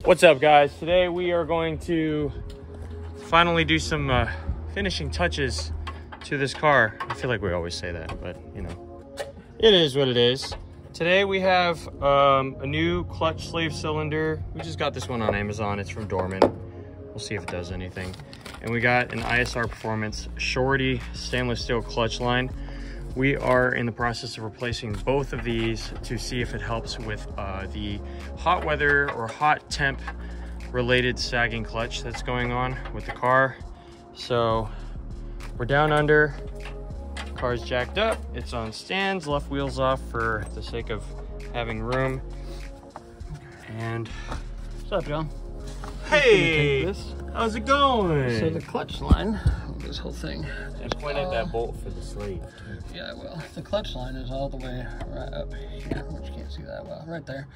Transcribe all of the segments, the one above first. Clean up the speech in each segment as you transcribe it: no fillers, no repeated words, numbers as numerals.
What's up, guys? Today we are going to finally do some finishing touches to this car. I feel like we always say that, but you know, it is what it is. Today we have a new clutch slave cylinder. We just got this one on Amazon. It's from Dorman. We'll see if it does anything. And we got an ISR Performance Shorty stainless steel clutch line. We are in the process of replacing both of these to see if it helps with the hot weather or hot temp related sagging clutch that's going on with the car. So we're down under, car's jacked up, it's on stands, left wheels off for the sake of having room. And what's up, John? Hey, how's it going? So the clutch line, this whole thing. Just point at that bolt for the slave. Yeah, well, the clutch line is all the way right up here, which you can't see that well, right there.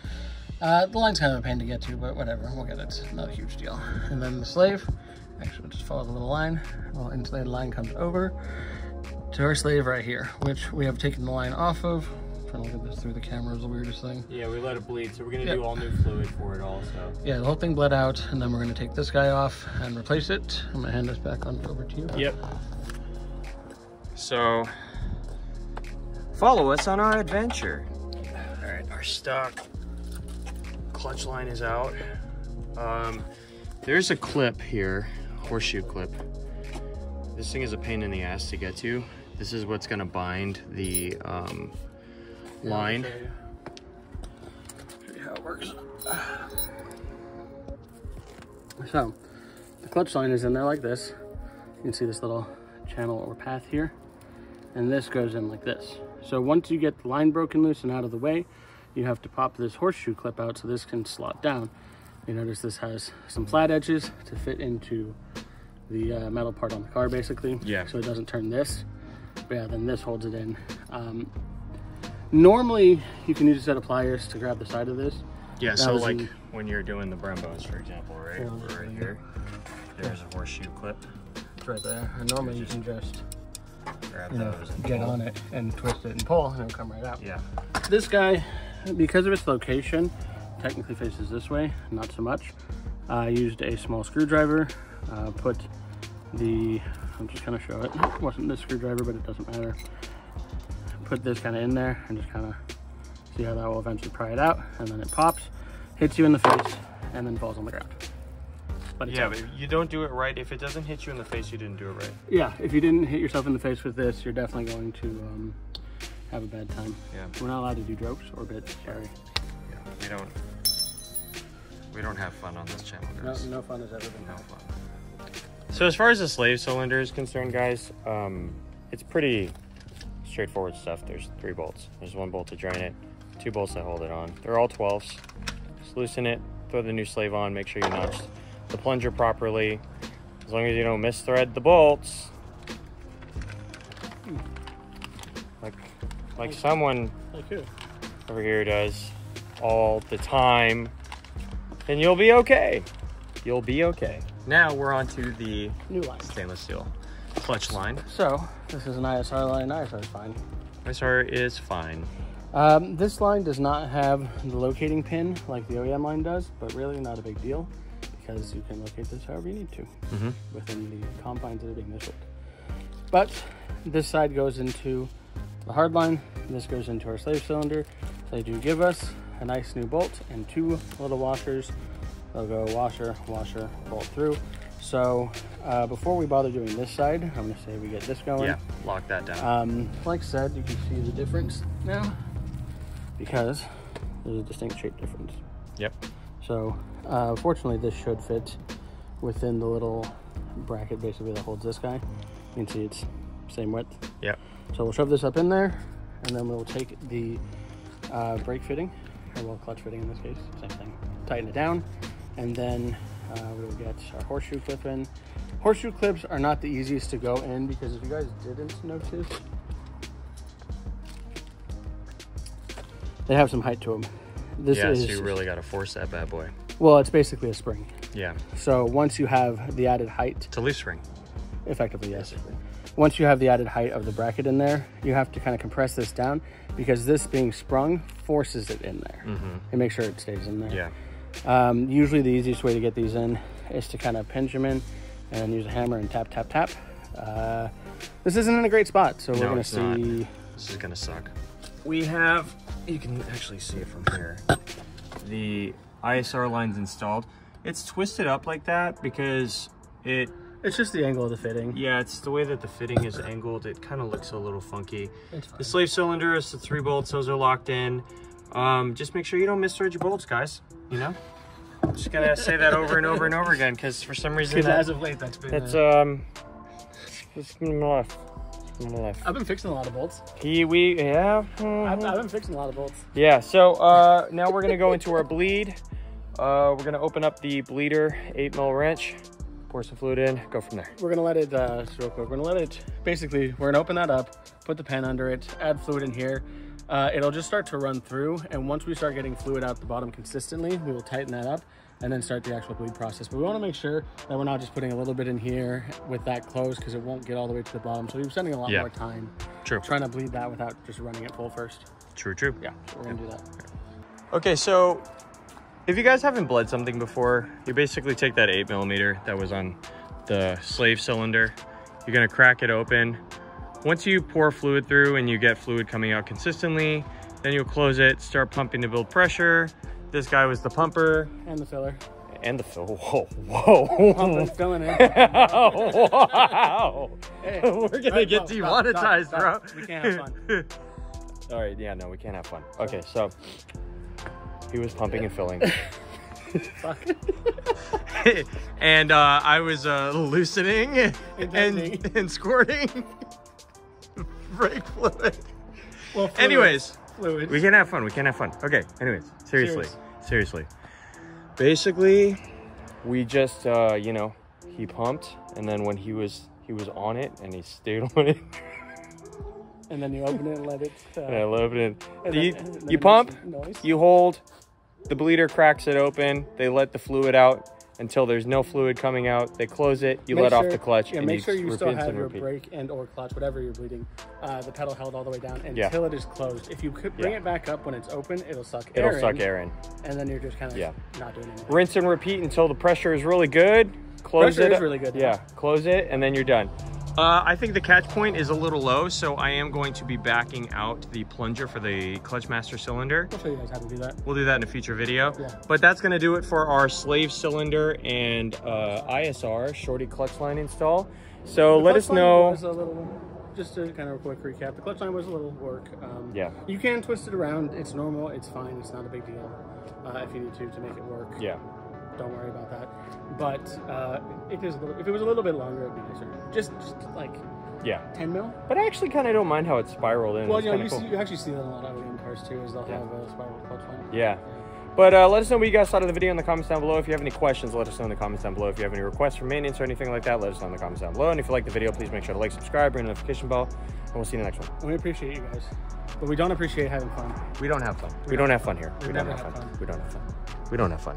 The line's kind of a pain to get to, but whatever, we'll get it. It's not a huge deal. And then the slave, actually we'll just follow the little line. The little insulated line comes over to our slave right here, which we have taken the line off of. Trying to look at this through the camera is the weirdest thing. Yeah, we let it bleed, so we're gonna do all new fluid for it also. Yeah, the whole thing bled out, and then we're gonna take this guy off and replace it. I'm gonna hand this back on over to you. Yep. So, follow us on our adventure. All right, our stock clutch line is out. There's a clip here, horseshoe clip. This thing is a pain in the ass to get to. This is what's gonna bind the line. Show you how it works. So, the clutch line is in there like this. You can see this little channel or path here. And this goes in like this. So once you get the line broken loose and out of the way, you have to pop this horseshoe clip out so this can slot down. You notice this has some flat edges to fit into the metal part on the car, basically. Yeah. So it doesn't turn this. But yeah, then this holds it in. Normally, you can use a set of pliers to grab the side of this. Yeah, so like when you're doing the Brembos, for example, right? Yeah, right here, there's a horseshoe clip. It's right there. And normally you can just grab those and get on it and twist it and pull, and it'll come right out. Yeah. This guy, because of its location, technically faces this way, not so much. I used a small screwdriver, put the, I'm just gonna show it. It wasn't this screwdriver, but it doesn't matter. Put this kind of in there and just kind of see how that will eventually pry it out, and then it pops, hits you in the face, and then falls on the ground. But yeah, but you don't do it right. If it doesn't hit you in the face, you didn't do it right. Yeah, if you didn't hit yourself in the face with this, you're definitely going to have a bad time. Yeah. We're not allowed to do jokes or bits, sorry. Yeah, we don't have fun on this channel, guys. No fun has ever been no fun. So as far as the slave cylinder is concerned, guys, it's pretty straightforward stuff. There's 3 bolts. There's 1 bolt to drain it, 2 bolts that hold it on. They're all 12s. Just loosen it, throw the new slave on, make sure you notch the plunger properly. As long as you don't misthread the bolts. Like someone over here does all the time, then you'll be okay. You'll be okay. Now we're on to the new line, stainless steel clutch line. So this is an ISR line. ISR is fine. ISR is fine. This line does not have the locating pin like the OEM line does, but really not a big deal because you can locate this however you need to within the confines that are being issued. But this side goes into the hard line, this goes into our slave cylinder. They do give us a nice new bolt and 2 little washers. They'll go washer, washer, bolt through. So before we bother doing this side, I'm gonna say we get this going. Yeah, lock that down. Like I said, you can see the difference now because there's a distinct shape difference. Yep. So fortunately this should fit within the little bracket basically that holds this guy. You can see it's same width. Yep. So we'll shove this up in there, and then we'll take the brake fitting, or well, clutch fitting in this case, same thing. Tighten it down, and then we'll get our horseshoe clip in. Horseshoe clips are not the easiest to go in because if you guys didn't notice, they have some height to them. So you really got to force that bad boy. Well, it's basically a spring. Yeah. So once you have the added height, it's a leaf spring. Effectively, yes. Once you have the added height of the bracket in there, you have to kind of compress this down because this being sprung forces it in there and make sure it stays in there. Yeah. Usually the easiest way to get these in is to kind of pinch them in and then use a hammer and tap, tap, tap. This isn't in a great spot, so we're gonna see. Not. This is gonna suck. We have, you can actually see it from here, the ISR line's installed. It's twisted up like that because it's just the angle of the fitting. Yeah, it's the way that the fitting is angled. It kind of looks a little funky. The slave cylinder is the 3 bolts. Those are locked in. Just make sure you don't misthread your bolts, guys. You know, I'm just gonna say that over and over and over again because for some reason, as of late, that's been. It's my life. I've been fixing a lot of bolts. Yeah. I've been fixing a lot of bolts. Yeah. So now we're gonna go into our bleed. We're gonna open up the bleeder 8mm wrench, pour some fluid in, go from there. We're gonna let it, just real quick, we're gonna let it, basically, we're gonna open that up, put the pen under it, add fluid in here. It'll just start to run through, and once we start getting fluid out the bottom consistently, we will tighten that up and then start the actual bleed process. But we wanna make sure that we're not just putting a little bit in here with that closed, because it won't get all the way to the bottom. So we're spending a lot more time trying to bleed that without just running it full first. True. Yeah, so we're gonna do that. Okay, so if you guys haven't bled something before, you basically take that 8mm that was on the slave cylinder. You're gonna crack it open. Once you pour fluid through and you get fluid coming out consistently, then you'll close it, start pumping to build pressure. This guy was the pumper. And the filler. And the filler. Whoa. Pumping, filling in. Wow. Hey, we're gonna get demonetized, bro. We can't have fun. All right, yeah, no, we can't have fun. Okay, so he was pumping and filling. Fuck. And I was loosening and squirting brake fluid. Well, anyways, fluid. We can have fun. Okay, anyways, seriously. Basically, we just, you know, he pumped, and then when he was on it, and he stayed on it. And then you open it and let it. And I love it. And You pump, you hold, the bleeder cracks it open, they let the fluid out until there's no fluid coming out. They close it, you let off the clutch. Yeah, and make sure you still have your repeat. brake and or clutch, whatever you're bleeding, the pedal held all the way down until it is closed. If you could bring it back up when it's open, it'll suck air in. And then you're just kind of not doing anything. Rinse and repeat until the pressure is really good. Close it. Pressure is really good. Yeah, close it, and then you're done. I think the catch point is a little low, so I am going to be backing out the plunger for the clutch master cylinder. I'll show you guys how to do that. We'll do that in a future video. Yeah. But that's going to do it for our slave cylinder and ISR shorty clutch line install. So let us know. Just to kind of a quick recap, the clutch line was a little work. Yeah. You can twist it around. It's normal. It's fine. It's not a big deal if you need to make it work. Yeah. Don't worry about that. But if it was a little bit longer, it'd be nicer. Just like 10 mil. But I actually kind of don't mind how it's spiraled in. Well, you know, you actually see that in a lot of OEM cars too, is they'll have a spiral clutch line. Yeah. But let us know what you guys thought of the video in the comments down below. If you have any questions, let us know in the comments down below. If you have any requests for maintenance or anything like that, let us know in the comments down below. And if you like the video, please make sure to like, subscribe, ring the notification bell, and we'll see you in the next one. We appreciate you guys, but we don't appreciate having fun. We don't have fun. We don't have fun here. We don't have fun. We don't have fun.